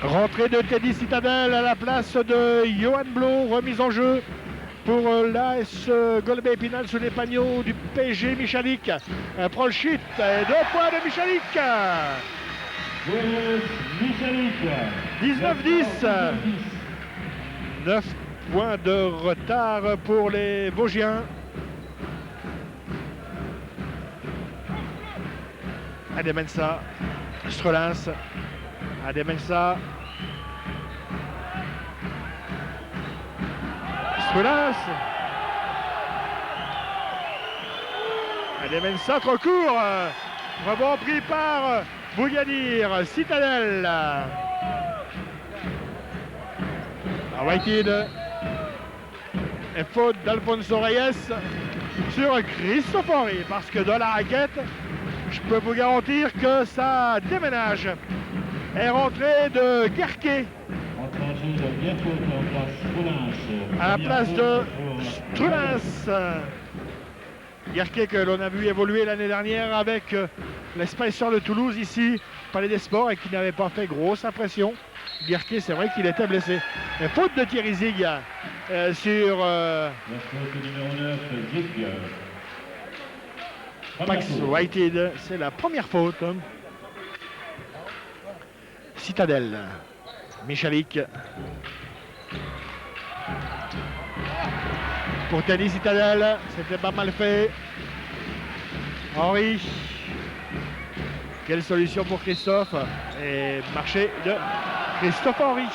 Rentrée de Teddy Citadel à la place de Johan Blot, remise en jeu pour l'AS Golbet Épinal sous les panneaux du PSG. Michalik prend le chute et 2 points de Michalik. 19-10. 9 points de retard pour les Vosgiens. Ademensa, Strelins, Ademensa, Strelins, Ademensa trop court, rebond pris par Bougadir, Citadel. Whitehead et faute d'Alfonso Reyes sur Christophe Henry, parce que dans la raquette, je peux vous garantir que ça déménage. Et rentrée de Guerquet à la place de Strelins. Guerquet que l'on a vu évoluer l'année dernière avec les Spicers de Toulouse ici, Palais des Sports, et qui n'avait pas fait grosse impression. Guerquet, c'est vrai qu'il était blessé. Et faute de Thierry Zig sur Pax Whitehead, c'est la première faute. Citadel, Michalik. Pour Teddy Citadel, c'était pas mal fait. Henry. Quelle solution pour Christophe. Et marché de Christophe Henry.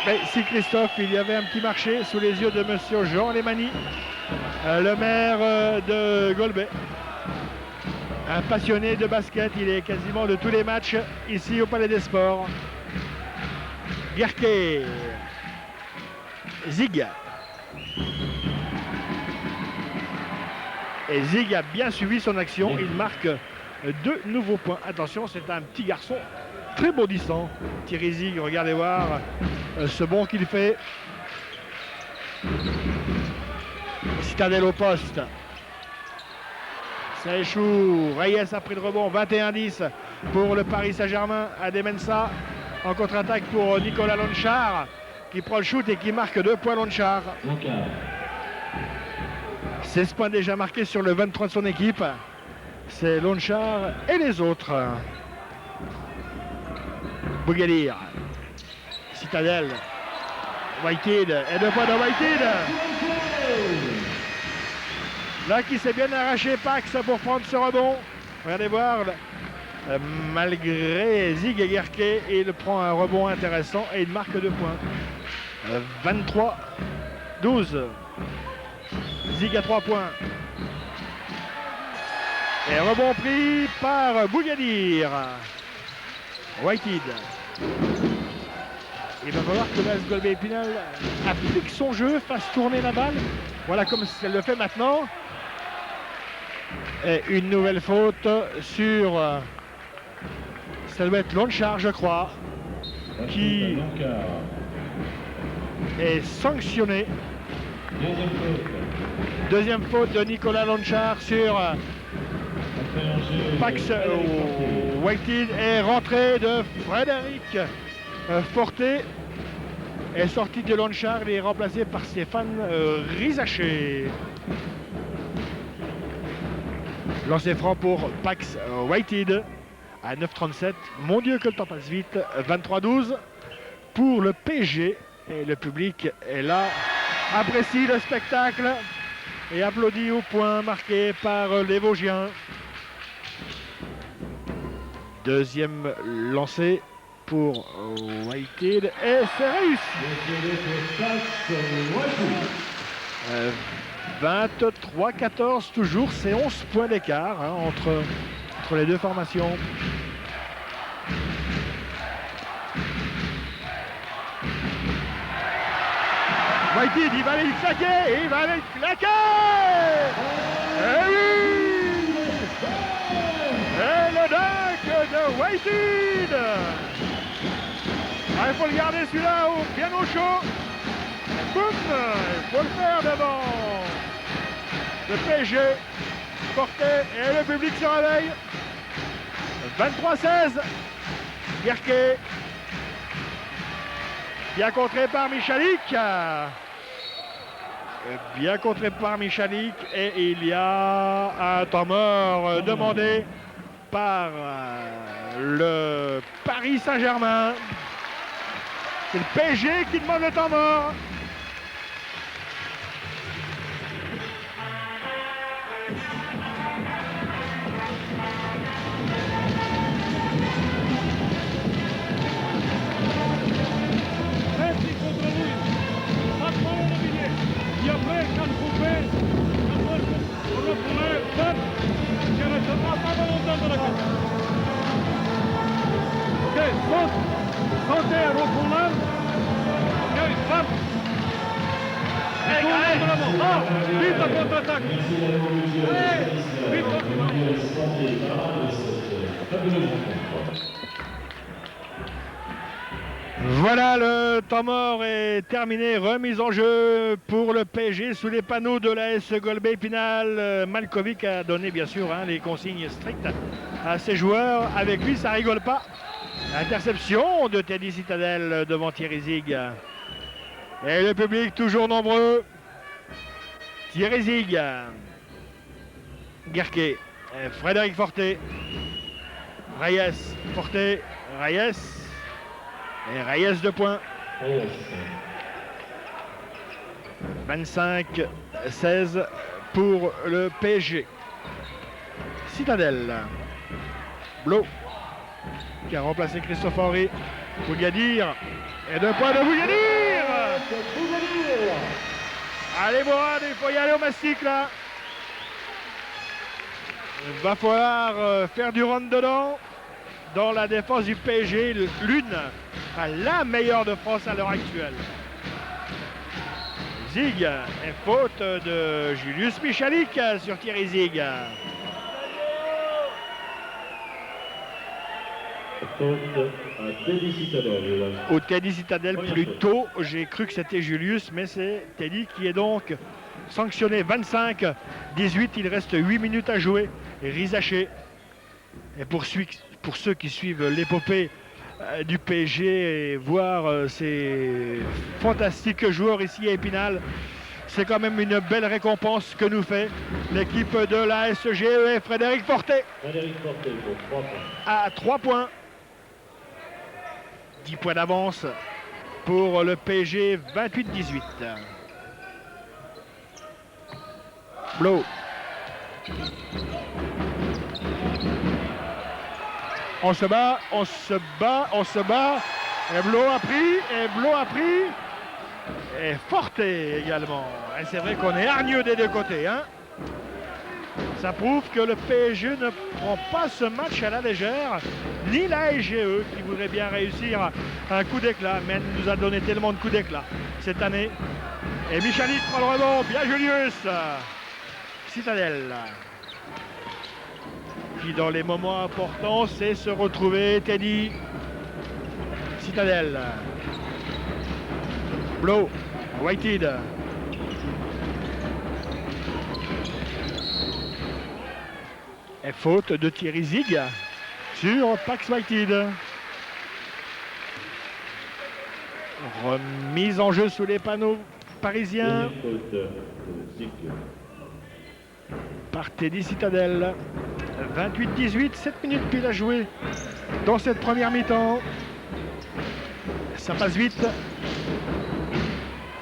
Mais si Christophe, il y avait un petit marché sous les yeux de monsieur Jean Lemani, le maire de Golbet. Un passionné de basket, il est quasiment de tous les matchs ici au Palais des Sports. Guerquet, Zig. Et Zig a bien suivi son action, il marque 2 nouveaux points. Attention, c'est un petit garçon très bondissant. Thierry Zig, regardez voir ce bond qu'il fait. Citadel au poste. Ça échoue. Reyes a pris le rebond. 21-10 pour le Paris Saint-Germain. Ademensa en contre-attaque pour Nicolas Lonchar qui prend le shoot et qui marque 2 points. Lonchar. 16 points déjà marqués sur le 23 de son équipe. C'est Lonchar et les autres. Bougadir. Citadel. Whitehead. Et 2 points de Whitehead. Là qui s'est bien arraché Pax pour prendre ce rebond. Regardez voir. Malgré Zig et Guerquet, il prend un rebond intéressant et il marque 2 points. 23-12. Zig à 3 points. Et rebond pris par Bougadir. Whitehead. Il va falloir que l'AS Golbet Épinal applique son jeu, fasse tourner la balle. Voilà comme elle le fait maintenant. Et une nouvelle faute sur... ça doit être Lonchar, je crois, qui est sanctionné. Deuxième faute de Nicolas Lonchar sur Pax Whitehead et rentrée de Frédéric Forté. Est sorti de Lonchar, il est remplacé par Stéphane Rizaché. Lancer franc pour Pax Whitehead à 9,37. Mon Dieu que le temps passe vite. 23-12 pour le PSG. Et le public est là, apprécie le spectacle et applaudit au point marqué par les Vosgiens. Deuxième lancé pour Whitehead et c'est réussi. 23-14 toujours, c'est 11 points d'écart entre les deux formations. Whitehead, il va aller le claquer, il va aller le claquer. Et oui, et le dunk de Whitehead. Ah, il faut le garder celui-là bien au chaud. Boum, il faut le faire devant le PSG. Fortet et le public se réveille. 23-16. Guerquet. Bien contré par Michalik. Bien contré par Michalik. Et il y a un temps mort demandé par le Paris Saint-Germain. C'est le PSG qui demande le temps mort. Voilà, le temps mort est terminé. Remise en jeu pour le PSG sous les panneaux de l'AS Golbet-Épinal. Malkovic a donné bien sûr les consignes strictes à ses joueurs. Avec lui, ça rigole pas. Interception de Teddy Citadel devant Thierry Zig. Et le public toujours nombreux. Thierry Zig. Guerquet. Frédéric Fortet. Reyes. Fortet. Reyes. Et Reyes 2 points. 25-16 pour le PSG. Citadel. Blo qui a remplacé Christophe Henry. Bougadir. Et 2 points de Bougadir. Allez Mourad, il faut y aller au mastic là. Il va falloir faire du rentre-dedans dans la défense du PSG, l'une, la meilleure de France à l'heure actuelle. Zig, et faute de Julius Michalik sur Thierry Zig. Au Teddy Citadel plus tôt, j'ai cru que c'était Julius, mais c'est Teddy qui est donc sanctionné. 25-18, il reste 8 minutes à jouer. Rizaché. Et pour ceux qui suivent l'épopée du PSG et voir ces fantastiques joueurs ici à Épinal, c'est quand même une belle récompense que nous fait l'équipe de la SGE. Frédéric Fortet. Frédéric Fortet pour 3 points. À 3 points. 10 points d'avance pour le PSG, 28-18. Blo. On se bat, on se bat, on se bat. Et Blo a pris, et Fortet également. Et c'est vrai qu'on est hargneux des deux côtés. Hein. Ça prouve que le PSG ne prend pas ce match à la légère, ni la SGE qui voudrait bien réussir un coup d'éclat, mais elle nous a donné tellement de coups d'éclat cette année. Et Michalik prend le rebond, bien Julius. Citadel, qui dans les moments importants sait se retrouver. Teddy. Citadel. Blo. Whitehead. Et faute de Thierry Zig sur Pax Whitehead. Remise en jeu sous les panneaux parisiens par Teddy Citadel. 28-18, 7 minutes pile à jouer dans cette première mi-temps. Ça passe vite.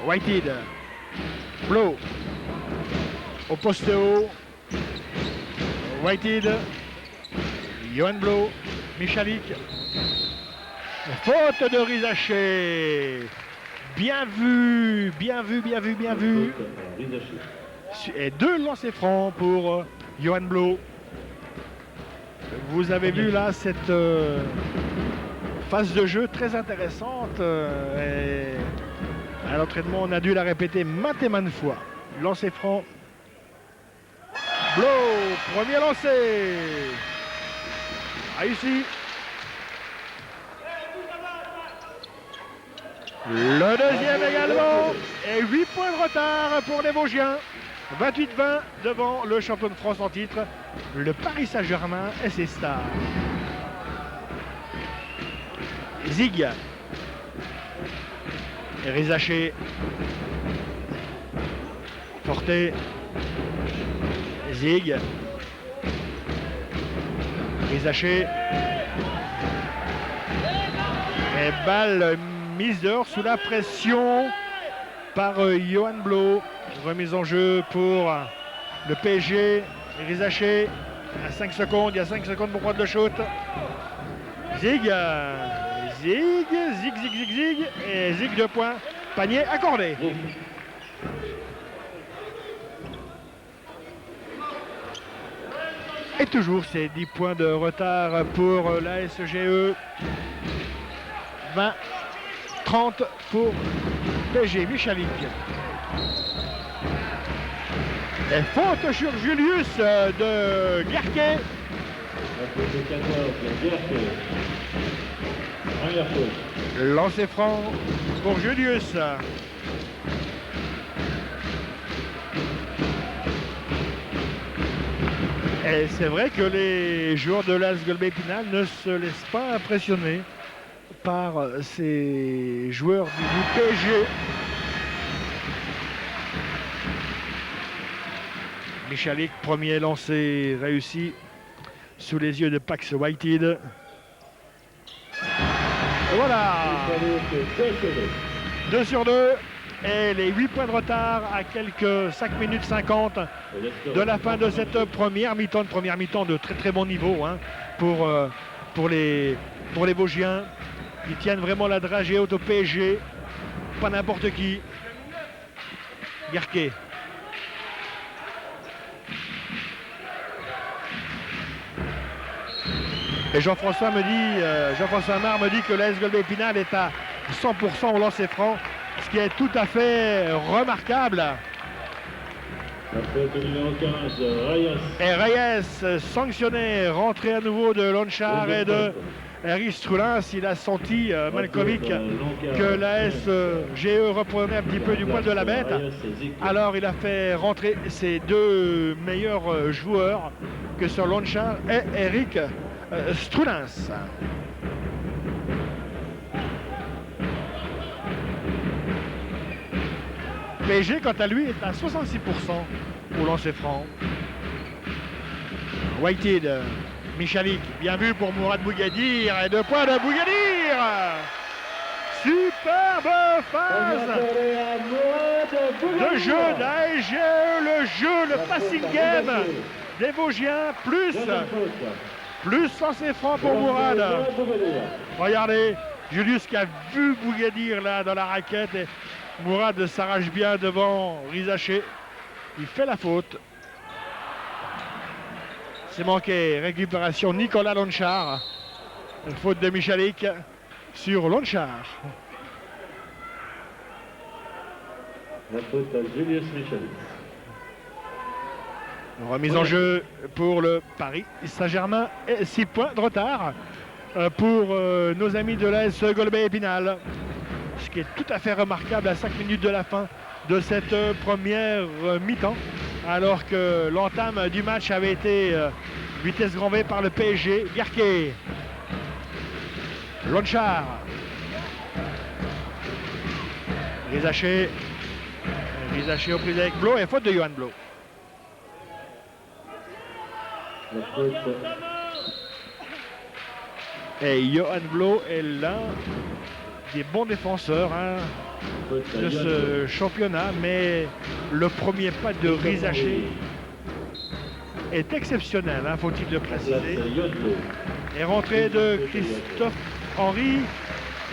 Whitehead. Blo. Au poste haut. Whitehead. Johan Blo. Michalik. Faute de Rizaché. Bien vu, bien vu, bien vu, bien vu. Et 2 lancers francs pour Johan Blo. Vous avez vu là cette phase de jeu très intéressante. Et à l'entraînement, on a dû la répéter maintes et maintes fois. Lancer franc. Blo, premier lancé. Réussi. Le deuxième également. Et 8 points de retard pour les Vosgiens. 28-20 devant le champion de France en titre, le Paris Saint-Germain et ses stars. Zig. Rizaché. Forté. Zig. Rizaché. Et balle mise dehors sous la pression par Johan Blo. Remise en jeu pour le PSG. Rizaché à 5 secondes. Il y a 5 secondes pour prendre le shoot. Zig. Zig. Zig, zig, zig, zig. Et Zig 2 points. Panier accordé. Et toujours ces 10 points de retard pour la SGE. 20-30 pour PSG. Michalik. Et faute sur Julius de Guerquet. Lancer franc pour Julius. Et c'est vrai que les joueurs de l'AS Golbet-Épinal ne se laissent pas impressionner par ces joueurs du PSG. Michalik, premier lancé réussi sous les yeux de Pax Whitehead. Et voilà, 2 sur 2 et les 8 points de retard à quelques 5 minutes 50 de la fin de cette première mi-temps de très très bon niveau hein, pour les Vosgiens. Ils tiennent vraiment la dragée haute au PSG, pas n'importe qui. Guerquet. Et Jean-François Amar me dit que l'AS Golbet-Épinal est à 100% au lancer franc, ce qui est tout à fait remarquable. Et Reyes sanctionné, rentré à nouveau de Lonchar et de Harry Strulins. Il a senti Malkovic que la SGE reprenait un petit peu du poil de la bête. Alors il a fait rentrer ses 2 meilleurs joueurs que sont Lonchar et Eric Strulins. PSG, quant à lui, est à 66% au lancer franc. Whitehead, Michalik, bien vu pour Mourad Bougadir, et 2 points de Bougadir. Superbe phase de jeu d'ASGE, le jeu, le passing game des Vosgiens, plus lancer franc pour Mourad. Regardez, Julius qui a vu Bougadir là dans la raquette et Mourad s'arrache bien devant Rizaché. Il fait la faute. C'est manqué. Récupération Nicolas Lonchar. Une faute de Michalik sur Lonchar. La faute à Julius Michalik. Remise en jeu pour le Paris Saint-Germain et 6 points de retard pour nos amis de l'AS Golbet-Épinal. Ce qui est tout à fait remarquable à 5 minutes de la fin de cette première mi-temps, alors que l'entame du match avait été vitesse grand V par le PSG. Guerquet, Lonchar, Rizaché aux prises avec Blo et faute de Johan Blo. Et Johan Blo est l'un des bons défenseurs hein, de ce championnat, mais le premier pas de Rizaché est exceptionnel, hein, faut-il le préciser. Et rentrée de Christophe Henry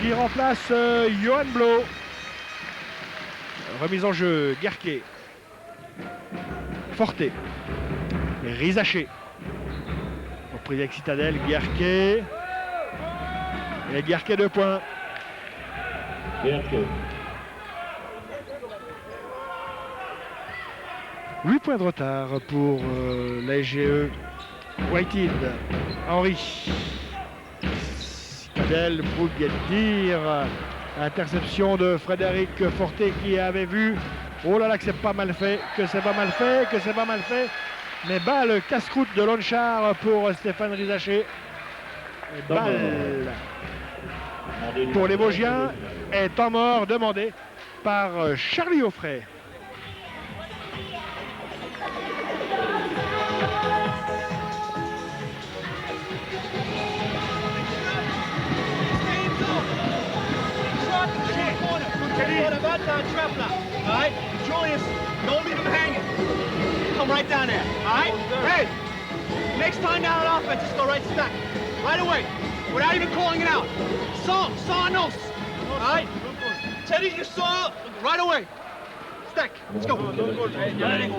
qui remplace Johan Blo. Remise en jeu, Guerquet, Forté, Rizaché. Reprise avec Citadel, Guerquet. Et Guerquet 2 points. 8 points de retard pour la SGE. Whitehead, Henry, Citadel, Bougadir, interception de Frédéric Forté qui avait vu Oh là là, que c'est pas mal fait, que c'est pas mal fait, que c'est pas mal fait. Mais balle casse-croûte de Lonchar pour Stéphane Rizaché. Balle pour les Vosgiens et temps mort demandé par Charlie Offray. Alright, Julius, don't leave him hanging. Come right down there. Alright? Hey! Next time down on offense, just go right stack. Right away. Without even calling it out. Saw nos. Alright? Teddy, you saw right away. Stack. Let's go. Allez,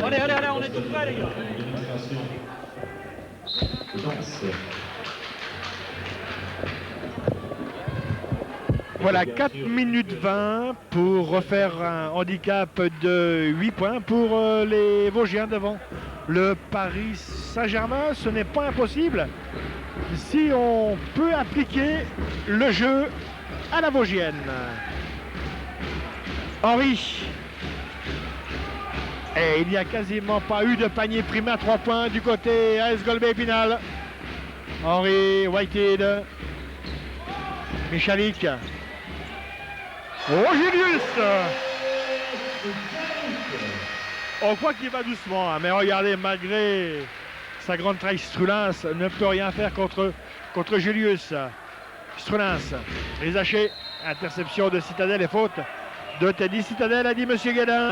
on est tout prêts, les gars. Voilà, 4 minutes 20 pour refaire un handicap de 8 points pour les Vosgiens devant le Paris Saint-Germain. Ce n'est pas impossible si on peut appliquer le jeu à la Vosgienne. Henri. Et il n'y a quasiment pas eu de panier primé à 3 points du côté AS Golbet-Épinal. Henri, Whitehead, Michalik. Oh, Julius! On croit qu'il va doucement, hein, mais regardez, malgré sa grande taille, Strulins ne peut rien faire contre Julius. Strulins, Rizaché, interception de Citadel et faute de Teddy Citadel, a dit Monsieur Guédin.